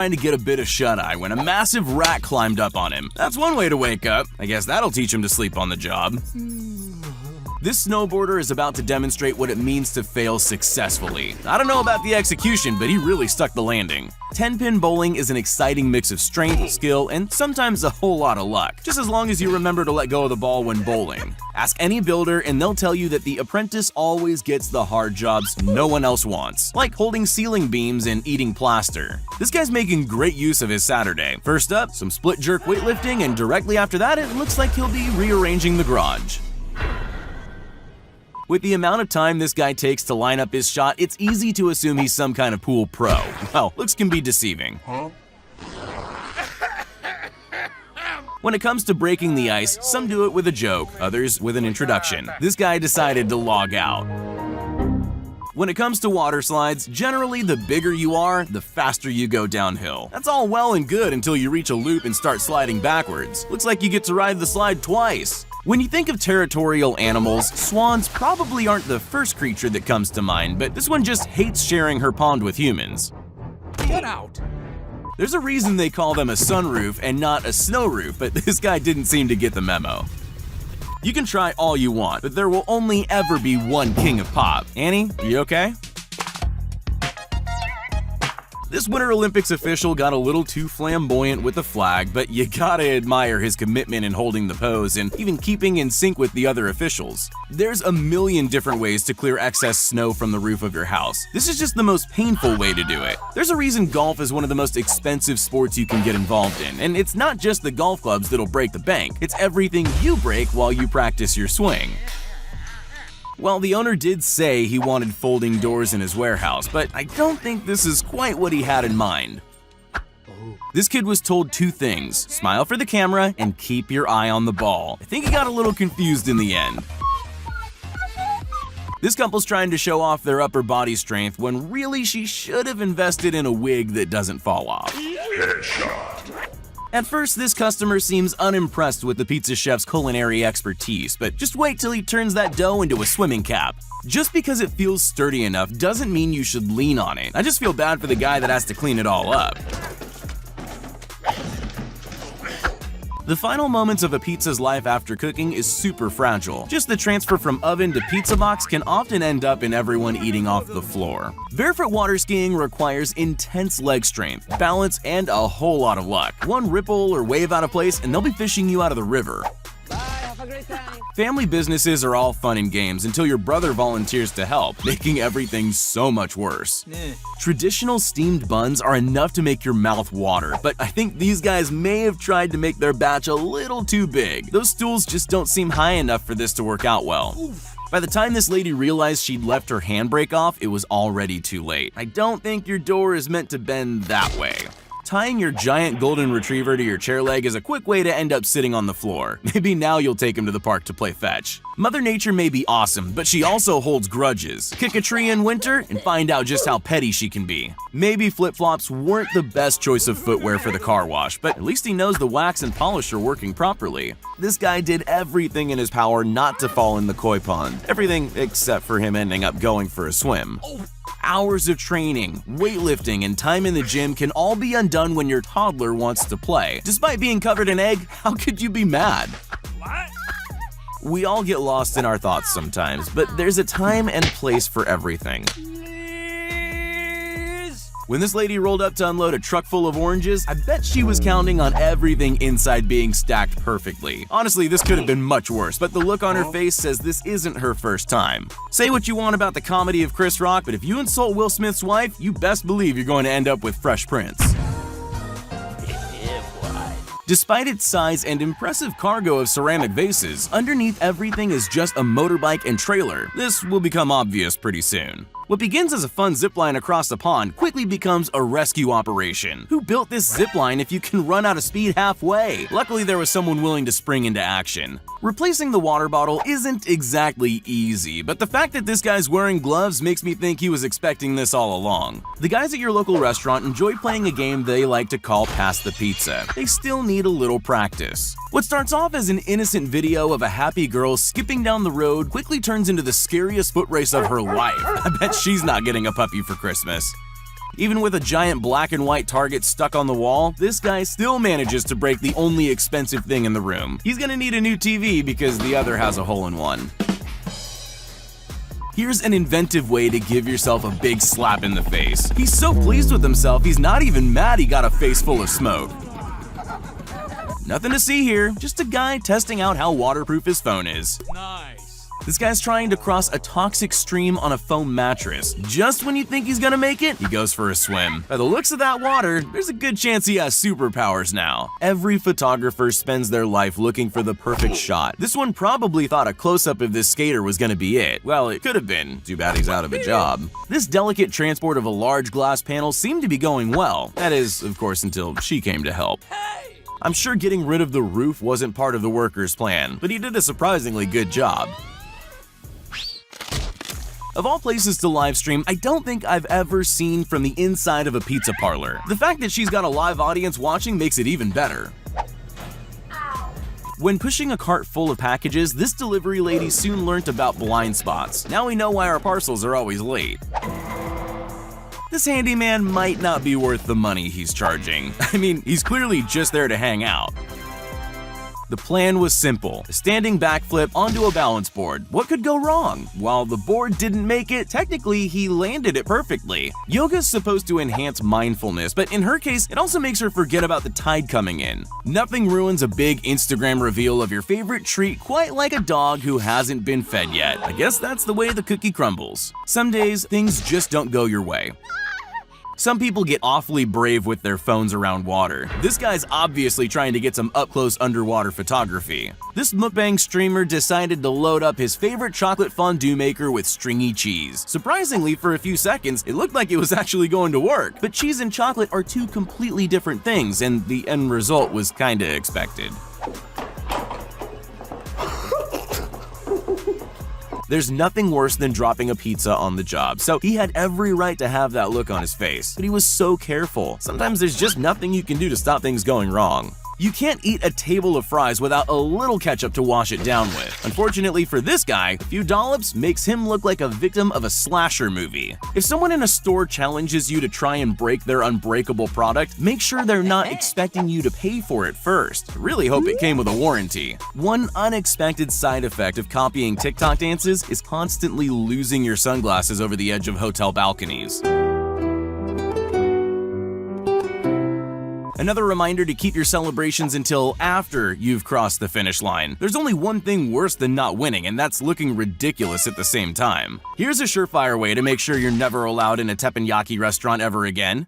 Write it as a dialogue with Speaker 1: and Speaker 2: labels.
Speaker 1: trying to get a bit of shut-eye when a massive rat climbed up on him. That's one way to wake up. I guess that'll teach him to sleep on the job. This snowboarder is about to demonstrate what it means to fail successfully. I don't know about the execution, but he really stuck the landing. 10-pin bowling is an exciting mix of strength, skill, and sometimes a whole lot of luck, just as long as you remember to let go of the ball when bowling. Ask any builder and they'll tell you that the apprentice always gets the hard jobs no one else wants, like holding ceiling beams and eating plaster. This guy's making great use of his Saturday. First up, some split jerk weightlifting, and directly after that, it looks like he'll be rearranging the garage. With the amount of time this guy takes to line up his shot, it's easy to assume he's some kind of pool pro. Well, looks can be deceiving. When it comes to breaking the ice, some do it with a joke, others with an introduction. This guy decided to log out. When it comes to water slides, generally the bigger you are, the faster you go downhill. That's all well and good until you reach a loop and start sliding backwards. Looks like you get to ride the slide twice. When you think of territorial animals, swans probably aren't the first creature that comes to mind, but this one just hates sharing her pond with humans.
Speaker 2: Get out!
Speaker 1: There's a reason they call them a sunroof and not a snow roof, but this guy didn't seem to get the memo. You can try all you want, but there will only ever be one king of pop. Annie, you okay? This Winter Olympics official got a little too flamboyant with the flag, but you gotta admire his commitment in holding the pose and even keeping in sync with the other officials. There's a million different ways to clear excess snow from the roof of your house. This is just the most painful way to do it. There's a reason golf is one of the most expensive sports you can get involved in, and it's not just the golf clubs that'll break the bank, it's everything you break while you practice your swing. Well, the owner did say he wanted folding doors in his warehouse, but I don't think this is quite what he had in mind. This kid was told two things: smile for the camera and keep your eye on the ball. I think he got a little confused in the end. This couple's trying to show off their upper body strength when really she should have invested in a wig that doesn't fall off.
Speaker 3: Headshot.
Speaker 1: At first, this customer seems unimpressed with the pizza chef's culinary expertise, but just wait till he turns that dough into a swimming cap. Just because it feels sturdy enough doesn't mean you should lean on it. I just feel bad for the guy that has to clean it all up. The final moments of a pizza's life after cooking is super fragile. Just the transfer from oven to pizza box can often end up in everyone eating off the floor. Barefoot water skiing requires intense leg strength, balance, and a whole lot of luck. One ripple or wave out of place and they'll be fishing you out of the river. Family businesses are all fun and games until your brother volunteers to help, making everything so much worse. Traditional steamed buns are enough to make your mouth water, but I think these guys may have tried to make their batch a little too big. Those stools just don't seem high enough for this to work out well. By the time this lady realized she'd left her handbrake off, it was already too late. I don't think your door is meant to bend that way. Tying your giant golden retriever to your chair leg is a quick way to end up sitting on the floor. Maybe now you'll take him to the park to play fetch. Mother Nature may be awesome, but she also holds grudges. Kick a tree in winter and find out just how petty she can be. Maybe flip-flops weren't the best choice of footwear for the car wash, but at least he knows the wax and polish are working properly. This guy did everything in his power not to fall in the koi pond. Everything except for him ending up going for a swim. Hours of training, weightlifting, and time in the gym can all be undone when your toddler wants to play. Despite being covered in egg, how could you be mad?
Speaker 2: What?
Speaker 1: We all get lost in our thoughts sometimes, but there's a time and place for everything. When this lady rolled up to unload a truck full of oranges, I bet she was counting on everything inside being stacked perfectly. Honestly, this could have been much worse, but the look on her face says this isn't her first time. Say what you want about the comedy of Chris Rock, but if you insult Will Smith's wife, you best believe you're going to end up with Fresh Prince. Despite its size and impressive cargo of ceramic vases, underneath everything is just a motorbike and trailer. This will become obvious pretty soon. What begins as a fun zipline across the pond quickly becomes a rescue operation. Who built this zipline if you can run out of speed halfway? Luckily, there was someone willing to spring into action. Replacing the water bottle isn't exactly easy, but the fact that this guy's wearing gloves makes me think he was expecting this all along. The guys at your local restaurant enjoy playing a game they like to call Pass the Pizza. They still need a little practice. What starts off as an innocent video of a happy girl skipping down the road quickly turns into the scariest foot race of her life. I bet she's not getting a puppy for Christmas. Even with a giant black and white target stuck on the wall, this guy still manages to break the only expensive thing in the room. He's gonna need a new TV because the other has a hole-in-one. Here's an inventive way to give yourself a big slap in the face. He's so pleased with himself, he's not even mad he got a face full of smoke. Nothing to see here, just a guy testing out how waterproof his phone is.
Speaker 2: Nice.
Speaker 1: This guy's trying to cross a toxic stream on a foam mattress. Just when you think he's gonna make it, he goes for a swim. By the looks of that water, there's a good chance he has superpowers now. Every photographer spends their life looking for the perfect shot. This one probably thought a close-up of this skater was gonna be it. Well, it could have been. Too bad he's out of a job. This delicate transport of a large glass panel seemed to be going well. That is, of course, until she came to help. I'm sure getting rid of the roof wasn't part of the worker's plan, but he did a surprisingly good job. Of all places to livestream, I don't think I've ever seen from the inside of a pizza parlor. The fact that she's got a live audience watching makes it even better. When pushing a cart full of packages, this delivery lady soon learned about blind spots. Now we know why our parcels are always late. This handyman might not be worth the money he's charging. I mean, he's clearly just there to hang out. The plan was simple, a standing backflip onto a balance board. What could go wrong? While the board didn't make it, technically he landed it perfectly. Yoga's supposed to enhance mindfulness, but in her case, it also makes her forget about the tide coming in. Nothing ruins a big Instagram reveal of your favorite treat quite like a dog who hasn't been fed yet. I guess that's the way the cookie crumbles. Some days, things just don't go your way. Some people get awfully brave with their phones around water. This guy's obviously trying to get some up-close underwater photography. This mukbang streamer decided to load up his favorite chocolate fondue maker with stringy cheese. Surprisingly, for a few seconds, it looked like it was actually going to work. But cheese and chocolate are two completely different things, and the end result was kinda expected. There's nothing worse than dropping a pizza on the job, so he had every right to have that look on his face. But he was so careful. Sometimes there's just nothing you can do to stop things going wrong. You can't eat a table of fries without a little ketchup to wash it down with. Unfortunately for this guy, a few dollops makes him look like a victim of a slasher movie. If someone in a store challenges you to try and break their unbreakable product, make sure they're not expecting you to pay for it first. I really hope it came with a warranty. One unexpected side effect of copying TikTok dances is constantly losing your sunglasses over the edge of hotel balconies. Another reminder to keep your celebrations until after you've crossed the finish line. There's only one thing worse than not winning, and that's looking ridiculous at the same time. Here's a surefire way to make sure you're never allowed in a teppanyaki restaurant ever again.